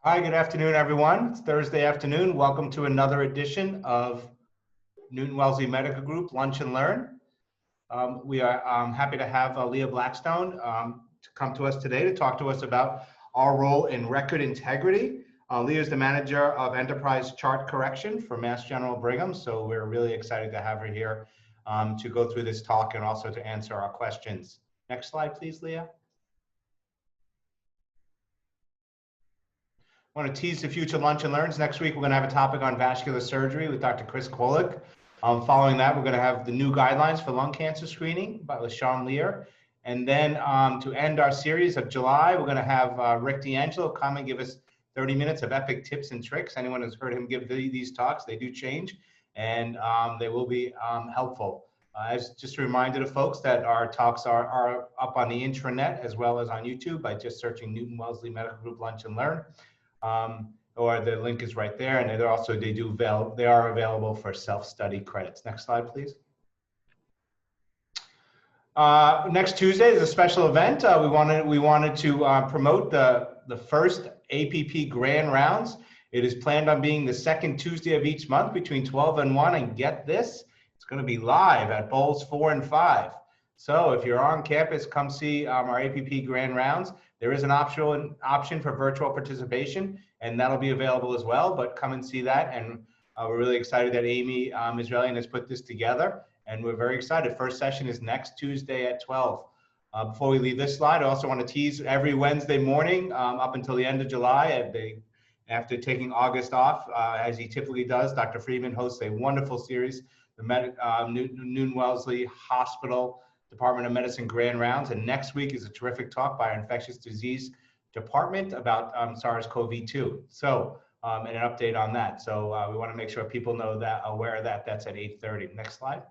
Hi, good afternoon, everyone. It's Thursday afternoon. Welcome to another edition of Newton-Wellesley Medical Group Lunch and Learn. We are happy to have Leah Blackstone to come to us today to talk to us about our role in record integrity. Leah is the manager of enterprise chart correction for Mass General Brigham, so we're really excited to have her here to go through this talk and also to answer our questions. Next slide, please, Leah. I want to tease the future lunch and learns. Next week, we're going to have a topic on vascular surgery with Dr. Chris Kolick. Following that, we're going to have the new guidelines for lung cancer screening by Sean Lear. And then to end our series of July, we're going to have Rick D'Angelo come and give us 30 minutes of epic tips and tricks. Anyone who's heard him give these talks, they do change, and they will be helpful. As just a reminder to folks that our talks are up on the intranet as well as on YouTube by just searching Newton-Wellesley Medical Group Lunch and Learn. Or the link is right there, and they are available for self-study credits. Next slide, please. Next Tuesday is a special event. We wanted to promote the first APP Grand Rounds. It is planned on being the second Tuesday of each month between 12 and 1, and get this, it's going to be live at Bowls 4 and 5. So if you're on campus, come see our APP Grand Rounds. There is an option for virtual participation, and that'll be available as well, but come and see that. And we're really excited that Amy Israelian has put this together, and we're very excited. First session is next Tuesday at 12. Before we leave this slide, I also want to tease every Wednesday morning up until the end of July, after taking August off, as he typically does, Dr. Friedman hosts a wonderful series, the Newton-Wellesley Hospital Department of Medicine Grand Rounds, and next week is a terrific talk by our infectious disease department about SARS-CoV-2. So, and an update on that. So we want to make sure people know that, aware of that. That's at 8:30. Next slide.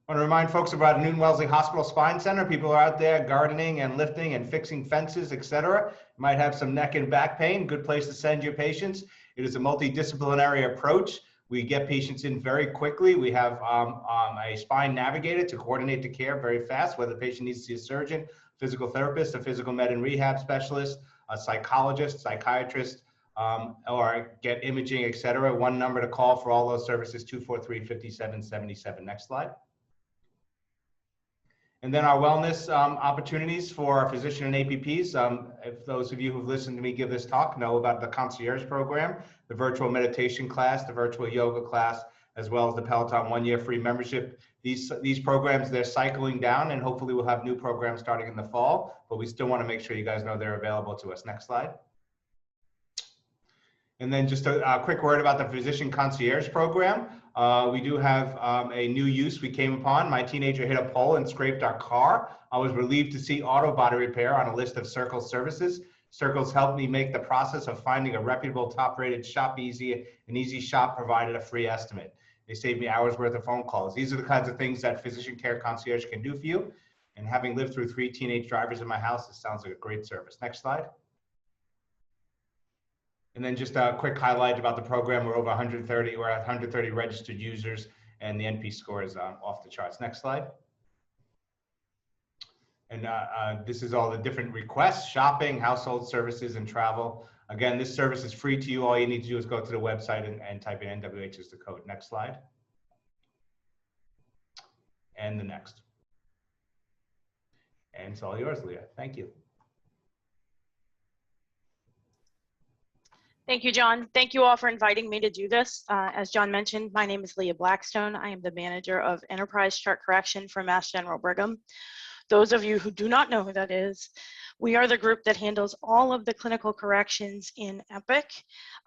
I want to remind folks about Newton-Wellesley Hospital Spine Center. People are out there gardening and lifting and fixing fences, etc. You might have some neck and back pain. Good place to send your patients. It is a multidisciplinary approach. We get patients in very quickly. We have a spine navigator to coordinate the care very fast, whether the patient needs to see a surgeon, physical therapist, a physical med and rehab specialist, a psychologist, psychiatrist, or get imaging, etc. One number to call for all those services, 243-5777. Next slide. And then our wellness opportunities for our physician and APPs. If those of you who've listened to me give this talk know about the concierge program, the virtual meditation class, the virtual yoga class, as well as the Peloton one-year free membership. These programs, they're cycling down, and hopefully we'll have new programs starting in the fall, but we still want to make sure you guys know they're available to us. Next slide. And then just a quick word about the physician concierge program. We do have a new use we came upon. My teenager hit a pole and scraped our car. I was relieved to see auto body repair on a list of Circle's services. Circle's helped me make the process of finding a reputable, top-rated Shop Easy, an easy shop provided a free estimate. They saved me hours worth of phone calls. These are the kinds of things that physician care concierge can do for you. And having lived through 3 teenage drivers in my house, this sounds like a great service. Next slide. And then just a quick highlight about the program. We're at 130 registered users, and the NP score is off the charts. Next slide. And this is all the different requests: shopping, household services, and travel. Again, this service is free to you. All you need to do is go to the website and type in NWH as the code. Next slide. And the next. And it's all yours, Leah. Thank you. Thank you, John. Thank you all for inviting me to do this. As John mentioned, my name is Leah Blackstone. I am the manager of Enterprise Chart Correction for Mass General Brigham. Those of you who do not know who that is, we are the group that handles all of the clinical corrections in Epic,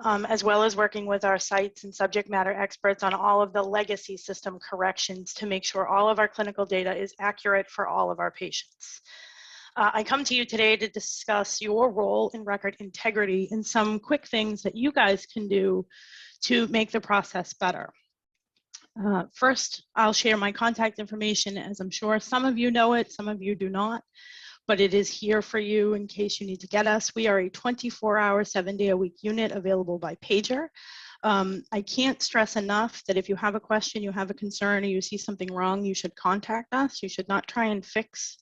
as well as working with our sites and subject matter experts on all of the legacy system corrections to make sure all of our clinical data is accurate for all of our patients. I come to you today to discuss your role in record integrity and some quick things that you guys can do to make the process better. First, I'll share my contact information, as I'm sure some of you know it, some of you do not, but it is here for you in case you need to get us. We are a 24-hour, 7-day-a-week unit available by pager. I can't stress enough that if you have a question, you have a concern, or you see something wrong, you should contact us. You should not try and fix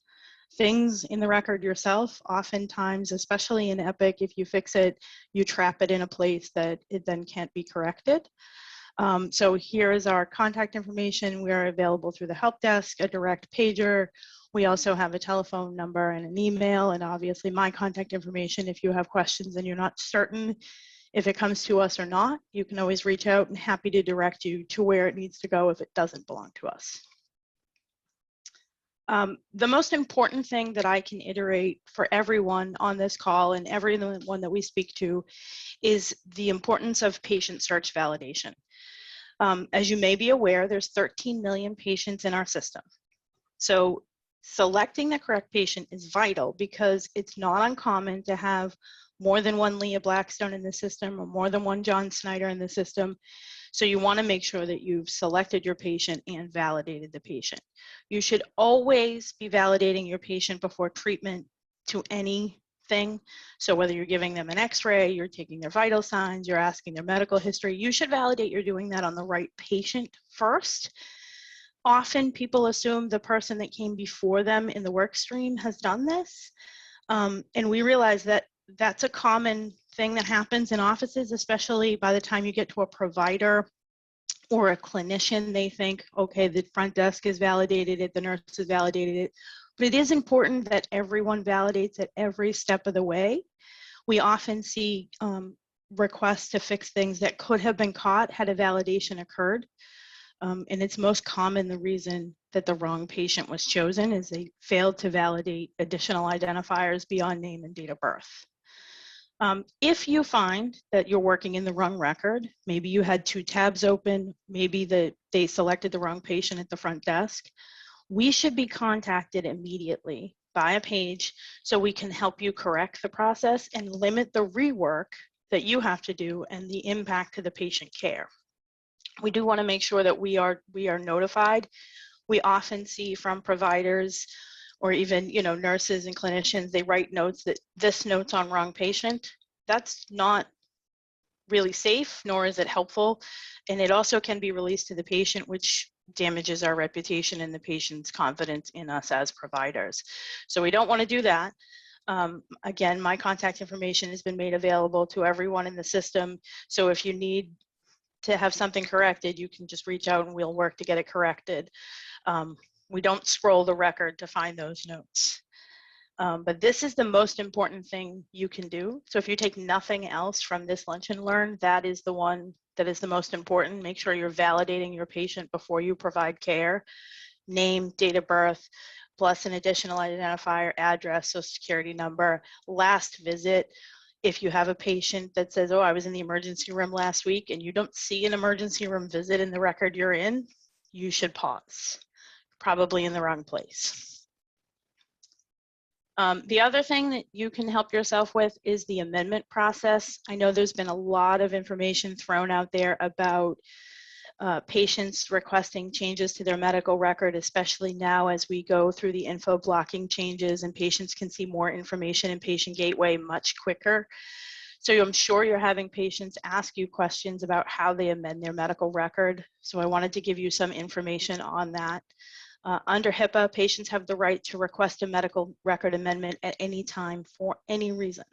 things in the record yourself. Oftentimes, especially in Epic, if you fix it, you trap it in a place that it then can't be corrected. So here is our contact information. We are available through the help desk, a direct pager. We also have a telephone number and an email, and obviously my contact information. If you have questions and you're not certain if it comes to us or not, you can always reach out, and happy to direct you to where it needs to go if it doesn't belong to us. The most important thing that I can iterate for everyone on this call and everyone that we speak to is the importance of patient search validation. As you may be aware, there's 13 million patients in our system. So selecting the correct patient is vital because it's not uncommon to have more than one Leah Blackstone in the system or more than one John Snyder in the system. So you want to make sure that you've selected your patient and validated the patient. You should always be validating your patient before treatment to anything. So whether you're giving them an x-ray, you're taking their vital signs, you're asking their medical history, you should validate you're doing that on the right patient first. Often people assume the person that came before them in the work stream has done this. And we realize that that's a common thing that happens in offices, especially by the time you get to a provider or a clinician. They think, okay, the front desk has validated it, the nurse has validated it. But it is important that everyone validates at every step of the way. We often see requests to fix things that could have been caught had a validation occurred. And it's most common the reason that the wrong patient was chosen is they failed to validate additional identifiers beyond name and date of birth. If you find that you're working in the wrong record, maybe you had 2 tabs open, maybe they selected the wrong patient at the front desk, we should be contacted immediately by a page so we can help you correct the process and limit the rework that you have to do and the impact to the patient care. We do want to make sure that we are notified. We often see from providers or even, nurses and clinicians, they write notes that this note's on wrong patient. That's not really safe, nor is it helpful. And it also can be released to the patient, which damages our reputation and the patient's confidence in us as providers. So we don't want to do that. Again, my contact information has been made available to everyone in the system. So if you need to have something corrected, you can just reach out and we'll work to get it corrected. We don't scroll the record to find those notes. But this is the most important thing you can do. So if you take nothing else from this Lunch and Learn, that is the one that is the most important. Make sure you're validating your patient before you provide care. Name, date of birth, plus an additional identifier, address, social security number, last visit. If you have a patient that says, oh, I was in the emergency room last week and you don't see an emergency room visit in the record you're in, you should pause. Probably in the wrong place. The other thing that you can help yourself with is the amendment process. I know there's been a lot of information thrown out there about patients requesting changes to their medical record, especially now as we go through the info blocking changes and patients can see more information in Patient Gateway much quicker. So I'm sure you're having patients ask you questions about how they amend their medical record. So I wanted to give you some information on that. Under HIPAA, patients have the right to request a medical record amendment at any time for any reason.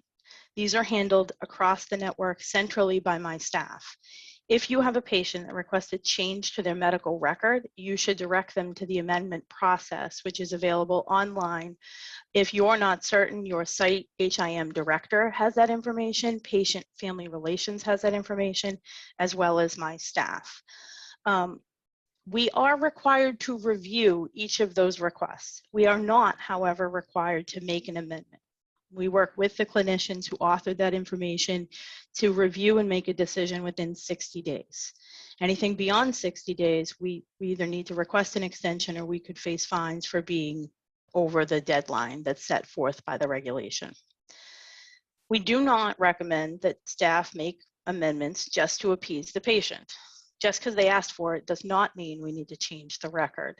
These are handled across the network centrally by my staff. If you have a patient that requests a change to their medical record, you should direct them to the amendment process, which is available online. If you're not certain, your site HIM director has that information, patient family relations has that information, as well as my staff. We are required to review each of those requests. We are not, however, required to make an amendment. We work with the clinicians who authored that information to review and make a decision within 60 days. Anything beyond 60 days, we either need to request an extension or we could face fines for being over the deadline that's set forth by the regulation. We do not recommend that staff make amendments just to appease the patient. Just because they asked for it does not mean we need to change the record.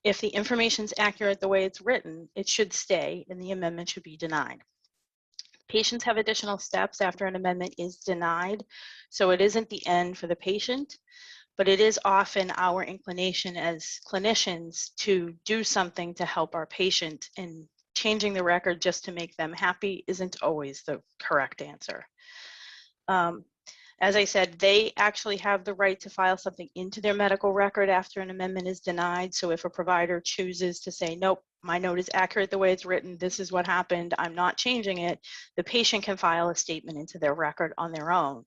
If the information is accurate the way it's written, it should stay and the amendment should be denied. Patients have additional steps after an amendment is denied, so it isn't the end for the patient, but it is often our inclination as clinicians to do something to help our patient and changing the record just to make them happy isn't always the correct answer. As I said, they actually have the right to file something into their medical record after an amendment is denied. So if a provider chooses to say, nope, my note is accurate the way it's written, this is what happened, I'm not changing it, the patient can file a statement into their record on their own.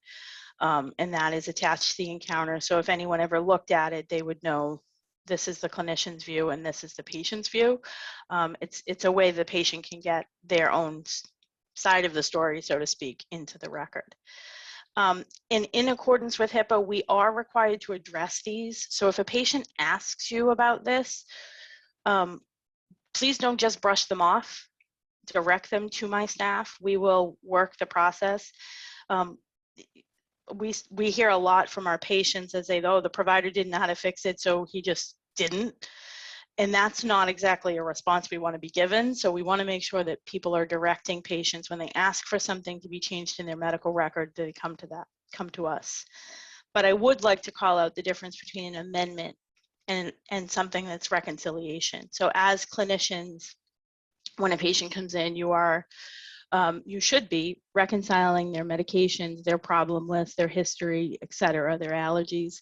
And that is attached to the encounter. So if anyone ever looked at it, they would know this is the clinician's view and this is the patient's view. It's a way the patient can get their own side of the story, so to speak, into the record. And in accordance with HIPAA, we are required to address these. So if a patient asks you about this, please don't just brush them off. Direct them to my staff. We will work the process. We hear a lot from our patients as they, oh, the provider didn't know how to fix it, so he just didn't. And that's not exactly a response we want to be given. So we want to make sure that people are directing patients when they ask for something to be changed in their medical record, they come to us. But I would like to call out the difference between an amendment and something that's reconciliation. So as clinicians, when a patient comes in, you should be reconciling their medications, their problem list, their history, et cetera, their allergies.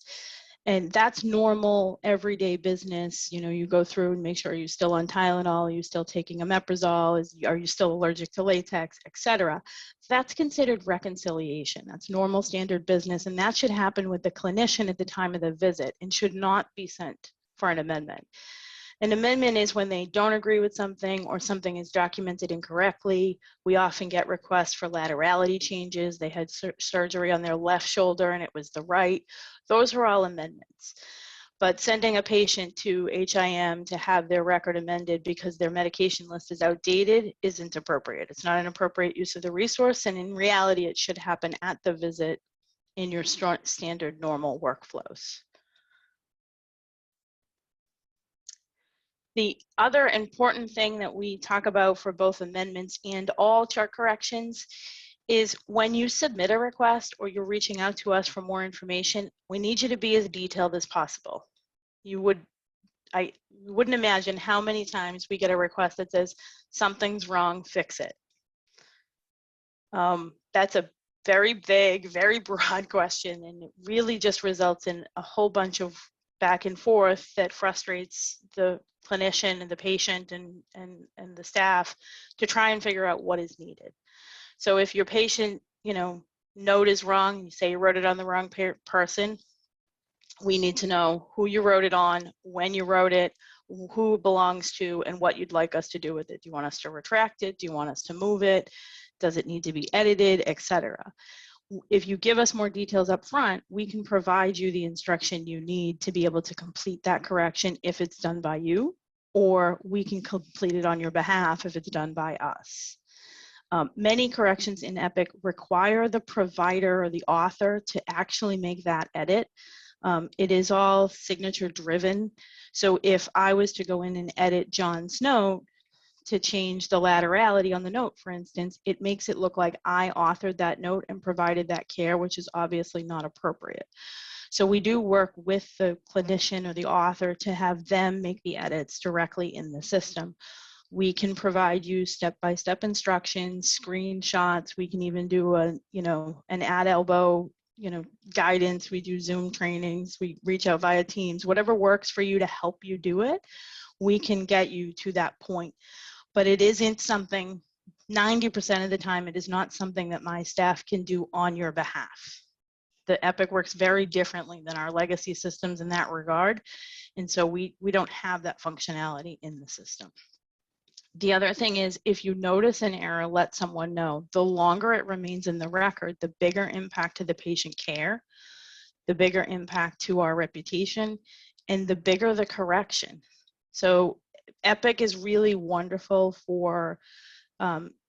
And that's normal everyday business. You know, you go through and make sure you're still on Tylenol, are you still taking omeprazole, are you still allergic to latex, et cetera. That's considered reconciliation. That's normal standard business. And that should happen with the clinician at the time of the visit and should not be sent for an amendment. An amendment is when they don't agree with something or something is documented incorrectly. We often get requests for laterality changes. They had surgery on their left shoulder and it was the right. Those are all amendments. But sending a patient to HIM to have their record amended because their medication list is outdated isn't appropriate. It's not an appropriate use of the resource, and in reality, it should happen at the visit in your standard normal workflows. The other important thing that we talk about for both amendments and all chart corrections is when you submit a request or you're reaching out to us for more information, we need you to be as detailed as possible. I wouldn't imagine how many times we get a request that says, something's wrong, fix it. That's a very vague, very broad question, and it really just results in a whole bunch of back and forth that frustrates the clinician and the patient and the staff to try and figure out what is needed. So if your patient, note is wrong, you say you wrote it on the wrong person, we need to know who you wrote it on, when you wrote it, who it belongs to, and what you'd like us to do with it. Do you want us to retract it? Do you want us to move it? Does it need to be edited, etc.? If you give us more details up front, we can provide you the instruction you need to be able to complete that correction if it's done by you, or we can complete it on your behalf if it's done by us. Many corrections in EPIC require the provider or the author to actually make that edit. It is all signature driven. So if I was to go in and edit John's note to change the laterality on the note, for instance, it makes it look like I authored that note and provided that care, which is obviously not appropriate. So we do work with the clinician or the author to have them make the edits directly in the system. We can provide you step-by-step instructions, screenshots. We can even do an at elbow, guidance. We do Zoom trainings. We reach out via Teams. Whatever works for you to help you do it, we can get you to that point. But it isn't something, 90% of the time, it is not something that my staff can do on your behalf. The EPIC works very differently than our legacy systems in that regard. And so we don't have that functionality in the system. The other thing is, if you notice an error, let someone know. The longer it remains in the record, the bigger impact to the patient care, the bigger impact to our reputation, and the bigger the correction. So EPIC is really wonderful for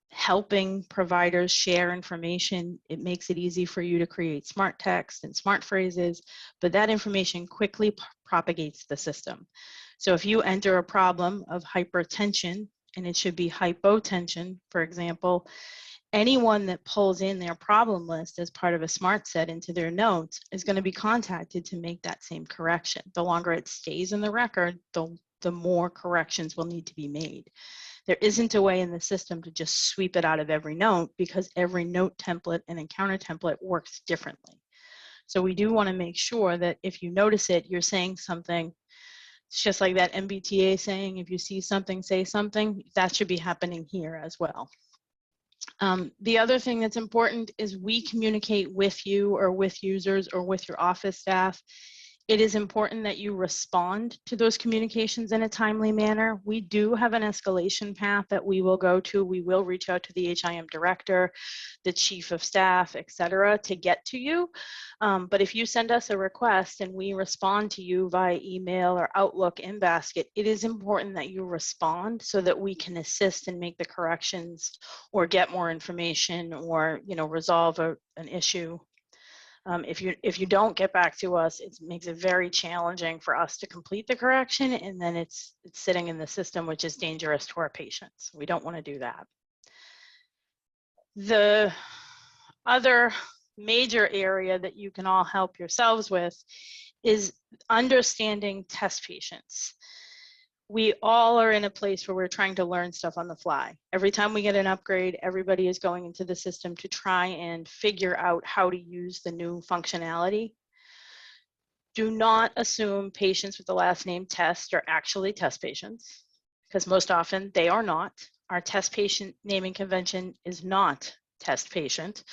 helping providers share information. It makes it easy for you to create smart text and smart phrases, but that information quickly propagates the system. So if you enter a problem of hypertension, and it should be hypotension, for example, anyone that pulls in their problem list as part of a smart set into their notes is going to be contacted to make that same correction. The longer it stays in the record, the more corrections will need to be made. There isn't a way in the system to just sweep it out of every note, because every note template and encounter template works differently. So we do want to make sure that if you notice it, you're saying something. It's just like that MBTA saying, if you see something, say something. That should be happening here as well. The other thing that's important is we communicate with you or with users or with your office staff. It is important that you respond to those communications in a timely manner. We do have an escalation path that we will go to. We will reach out to the HIM director, the chief of staff, et cetera, to get to you. But if you send us a request and we respond to you via email or Outlook in Basket, it is important that you respond so that we can assist and make the corrections or get more information or, you know, resolve an issue. If you don't get back to us, it makes it very challenging for us to complete the correction, and then it's sitting in the system, which is dangerous to our patients. We don't want to do that. The other major area that you can all help yourselves with is understanding test patients. We all are in a place where we're trying to learn stuff on the fly. Every time we get an upgrade, everybody is going into the system to try and figure out how to use the new functionality. Do not assume patients with the last name Test are actually test patients, because most often they are not. Our test patient naming convention is not test patient.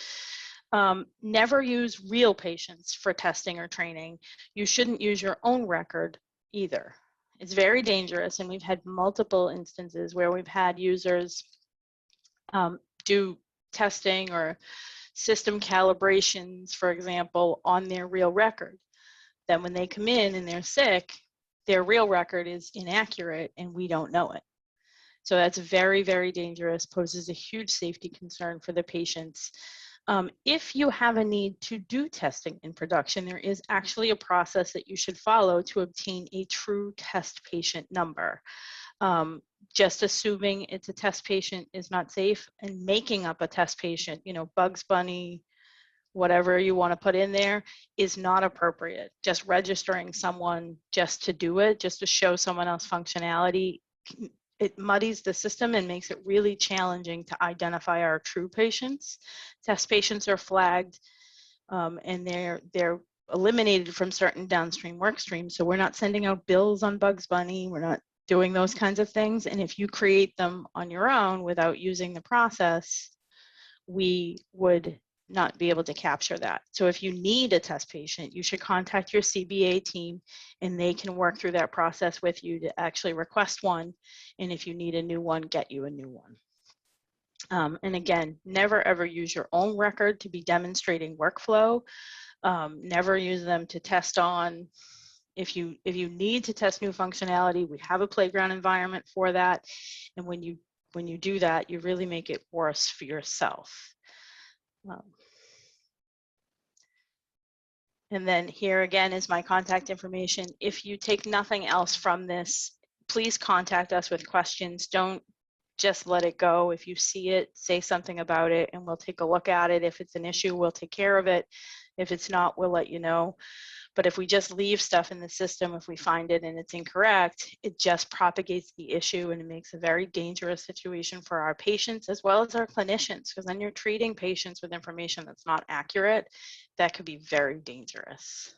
Never use real patients for testing or training. You shouldn't use your own record either. It's very dangerous, and we've had multiple instances where we've had users do testing or system calibrations, for example, on their real record. Then when they come in and they're sick, their real record is inaccurate and we don't know it. So that's very, very dangerous, poses a huge safety concern for the patients. If you have a need to do testing in production, there is actually a process that you should follow to obtain a true test patient number. Just assuming it's a test patient is not safe, and making up a test patient, you know, Bugs Bunny, whatever you want to put in there, is not appropriate. Just registering someone just to do it, just to show someone else functionality, it muddies the system and makes it really challenging to identify our true patients. Test patients are flagged and they're eliminated from certain downstream work streams. So we're not sending out bills on Bugs Bunny. We're not doing those kinds of things. And if you create them on your own without using the process, we would not be able to capture that. So if you need a test patient, you should contact your CBA team and they can work through that process with you to actually request one. And if you need a new one, get you a new one. And again, never ever use your own record to be demonstrating workflow. Never use them to test on. If you need to test new functionality, we have a playground environment for that. And when you do that, you really make it worse for yourself. And then here again is my contact information. If you take nothing else from this, please contact us with questions. Don't just let it go. If you see it, say something about it and we'll take a look at it. If it's an issue, we'll take care of it. If it's not, we'll let you know. But if we just leave stuff in the system, if we find it and it's incorrect, it just propagates the issue and it makes a very dangerous situation for our patients as well as our clinicians, because then you're treating patients with information that's not accurate. That could be very dangerous.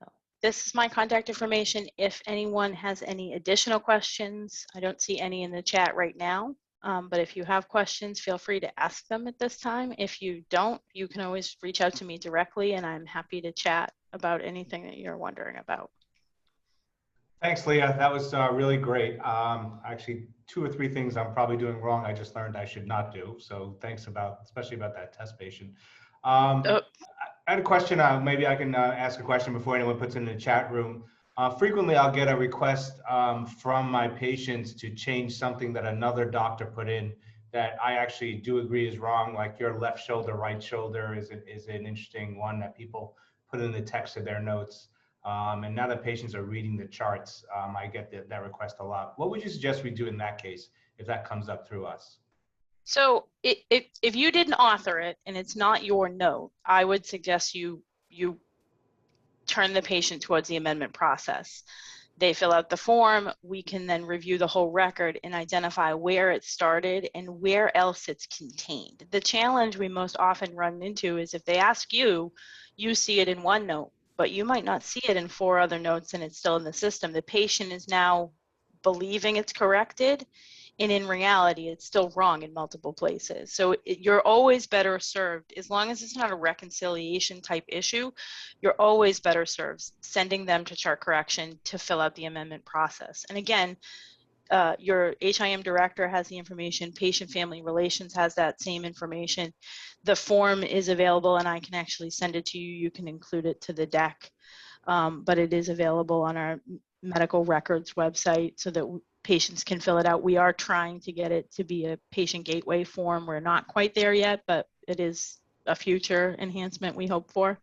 So this is my contact information. If anyone has any additional questions, I don't see any in the chat right now. But if you have questions, feel free to ask them at this time. If you don't, you can always reach out to me directly and I'm happy to chat about anything that you're wondering about. Thanks, Leah. That was really great. Actually, 2 or 3 things I'm probably doing wrong I just learned I should not do. So thanks especially about that test patient. I had a question. Maybe I can ask a question before anyone puts it in the chat room. Frequently, I'll get a request from my patients to change something that another doctor put in that I actually do agree is wrong, like your left shoulder, right shoulder is an interesting one that people put in the text of their notes. And now that patients are reading the charts, I get that request a lot. What would you suggest we do in that case if that comes up through us? So if you didn't author it and it's not your note, I would suggest you turn the patient towards the amendment process. They fill out the form. We can then review the whole record and identify where it started and where else it's contained. The challenge we most often run into is if they ask you, you see it in one note, but you might not see it in 4 other notes and it's still in the system. The patient is now believing it's corrected, and in reality, it's still wrong in multiple places. So you're always better served, as long as it's not a reconciliation type issue, you're always better served sending them to chart correction to fill out the amendment process. And again, your HIM director has the information, patient family relations has that same information. The form is available and I can actually send it to you. You can include it to the deck, but it is available on our medical records website so that patients can fill it out. We are trying to get it to be a patient gateway form. We're not quite there yet, but it is a future enhancement we hope for.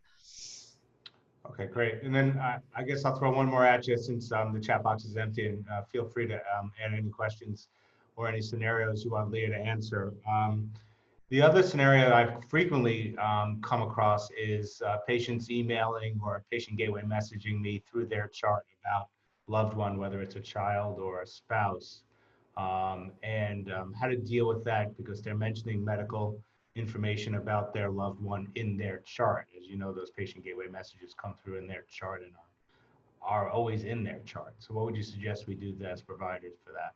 Okay, great. And then I guess I'll throw one more at you since the chat box is empty, and feel free to add any questions or any scenarios you want Leah to answer. The other scenario I've frequently come across is patients emailing or patient gateway messaging me through their chart about loved one, whether it's a child or a spouse, and how to deal with that because they're mentioning medical information about their loved one in their chart. As you know, those patient gateway messages come through in their chart and are always in their chart. So what would you suggest we do as providers for that?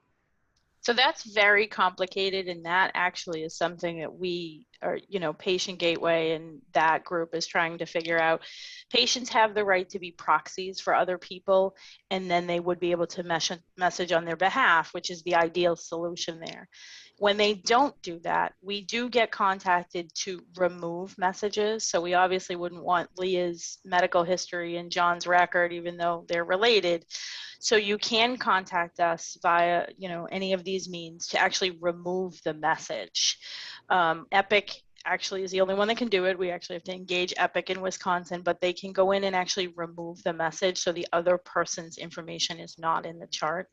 So that's very complicated, and that actually is something that we are, Patient Gateway and that group is trying to figure out. Patients have the right to be proxies for other people, and then they would be able to message on their behalf, which is the ideal solution there. When they don't do that, we do get contacted to remove messages. So we obviously wouldn't want Leah's medical history and John's record, even though they're related. So you can contact us via, any of these means to actually remove the message. Epic actually is the only one that can do it. We actually have to engage Epic in Wisconsin, but they can go in and actually remove the message so the other person's information is not in the chart.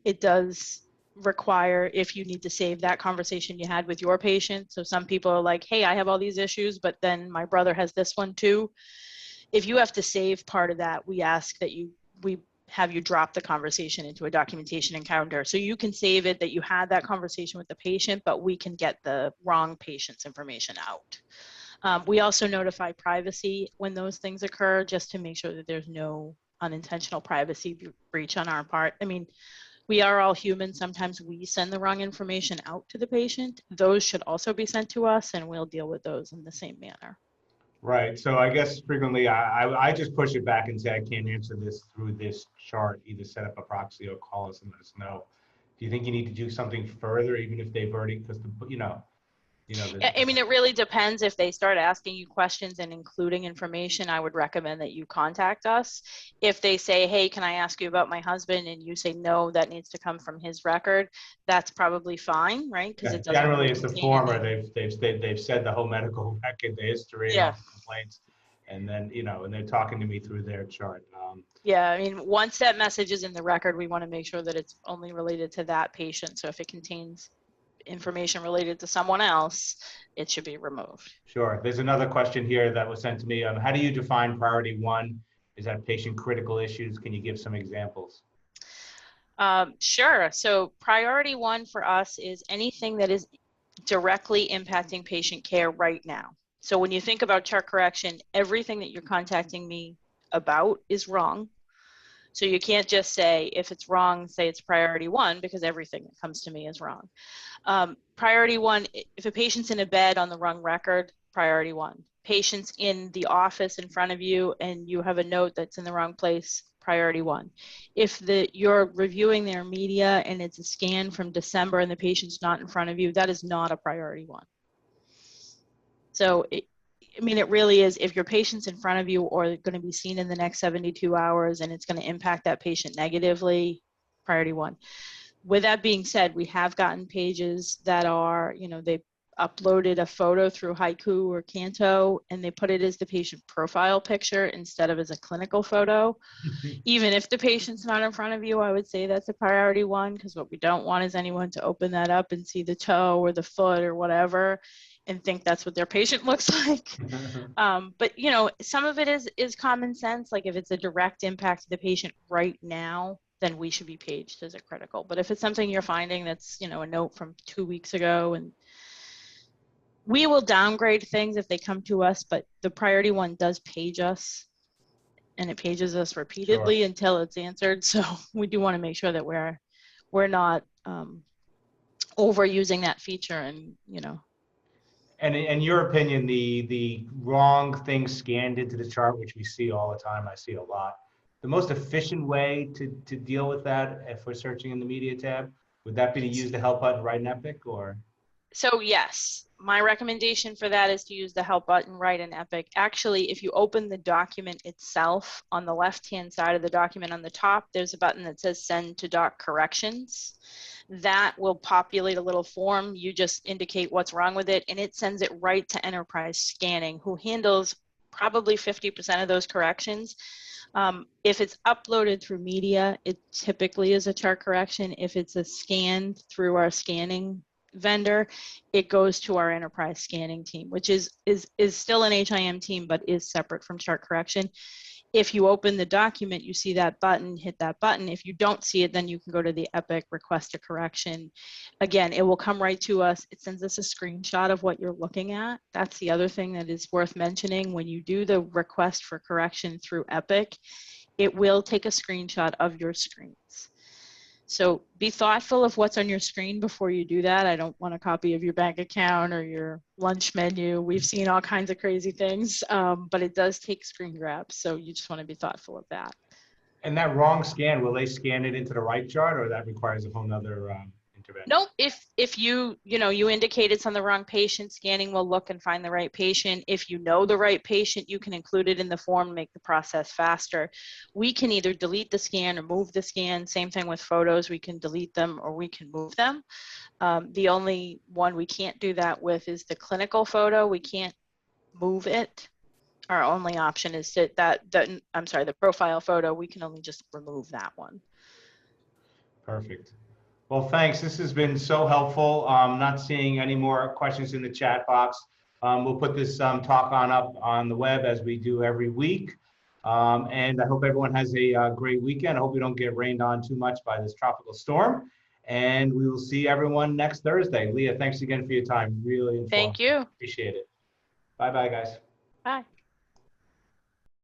It does require, if you need to save that conversation you had with your patient. So some people are like, hey, I have all these issues, but then my brother has this one too. If you have to save part of that, we ask that we have you drop the conversation into a documentation encounter. So you can save it that you had that conversation with the patient, but we can get the wrong patient's information out. We also notify privacy when those things occur, just to make sure that there's no unintentional privacy breach on our part. I mean, we are all human. Sometimes we send the wrong information out to the patient. Those should also be sent to us, and we'll deal with those in the same manner. Right. So I guess frequently I just push it back and say I can't answer this through this chart. Either set up a proxy or call us and let us know. Do you think you need to do something further, even if they've already, because I mean, it really depends. If they start asking you questions and including information, I would recommend that you contact us. If they say, hey, can I ask you about my husband? And you say, no, that needs to come from his record. That's probably fine, right? Because it doesn't generally it's the former. anything. They've said the whole medical record, the history, and all the complaints, and then and they're talking to me through their chart. Yeah, I mean, once that message is in the record, we want to make sure that it's only related to that patient. So if it contains information related to someone else, it should be removed. Sure. There's another question here that was sent to me. How do you define priority one? Is that patient critical issues? Can you give some examples? Sure. So priority one for us is anything that is directly impacting patient care right now. So when you think about chart correction, everything that you're contacting me about is wrong. So you can't just say, if it's wrong, say it's priority one, because everything that comes to me is wrong. Priority one, if a patient's in a bed on the wrong record, priority one. Patients in the office in front of you and you have a note that's in the wrong place, priority one. If you're reviewing their media and it's a scan from December and the patient's not in front of you, that is not a priority one. So it really is, if your patient's in front of you or going to be seen in the next 72 hours and it's going to impact that patient negatively, priority one. With that being said, we have gotten pages that are, they uploaded a photo through Haiku or Canto and they put it as the patient profile picture instead of as a clinical photo. Even if the patient's not in front of you, I would say that's a priority one, because what we don't want is anyone to open that up and see the toe or the foot or whatever. and think that's what their patient looks like. But you know, some of it is common sense. Like if it's a direct impact to the patient right now, then we should be paged as a critical. But if it's something you're finding that's, you know, a note from 2 weeks ago, and we will downgrade things if they come to us, but the priority one does page us, and it pages us repeatedly until it's answered. So we do want to make sure that we're not overusing that feature, and you know. And in your opinion, the wrong thing scanned into the chart, which we see all the time, I see a lot, the most efficient way to deal with that if we're searching in the media tab, would that be to use the help button right in Epic, or? So yes, my recommendation for that is to use the help button right in Epic. Actually, if you open the document itself, on the left-hand side of the document on the top, there's a button that says send to doc corrections. That will populate a little form. You just indicate what's wrong with it, and it sends it right to Enterprise Scanning, who handles probably 50% of those corrections. If it's uploaded through media, it typically is a chart correction. If it's a scan through our scanning vendor, it goes to our Enterprise Scanning team, which is still an HIM team, but is separate from chart correction. If you open the document, you see that button, hit that button. If you don't see it, then you can go to the Epic request a correction. Again, it will come right to us. It sends us a screenshot of what you're looking at. That's the other thing that is worth mentioning. When you do the request for correction through Epic, it will take a screenshot of your screens. So be thoughtful of what's on your screen before you do that. I don't want a copy of your bank account or your lunch menu. We've seen all kinds of crazy things, but it does take screen grabs. So you just want to be thoughtful of that. And that wrong scan, will they scan it into the right chart, or that requires a whole nother intervention? Nope. If you indicate it's on the wrong patient, scanning will look and find the right patient. If you know the right patient, you can include it in the form, make the process faster. We can either delete the scan or move the scan. Same thing with photos. We can delete them or we can move them. The only one we can't do that with is the clinical photo. We can't move it. Our only option is the profile photo. We can only just remove that one. Perfect. Well, thanks. This has been so helpful. Not seeing any more questions in the chat box. We'll put this talk up on the web as we do every week. And I hope everyone has a great weekend. I hope we don't get rained on too much by this tropical storm. And we will see everyone next Thursday. Leah, thanks again for your time. Really informative. Thank you. Appreciate it. Bye-bye, guys. Bye.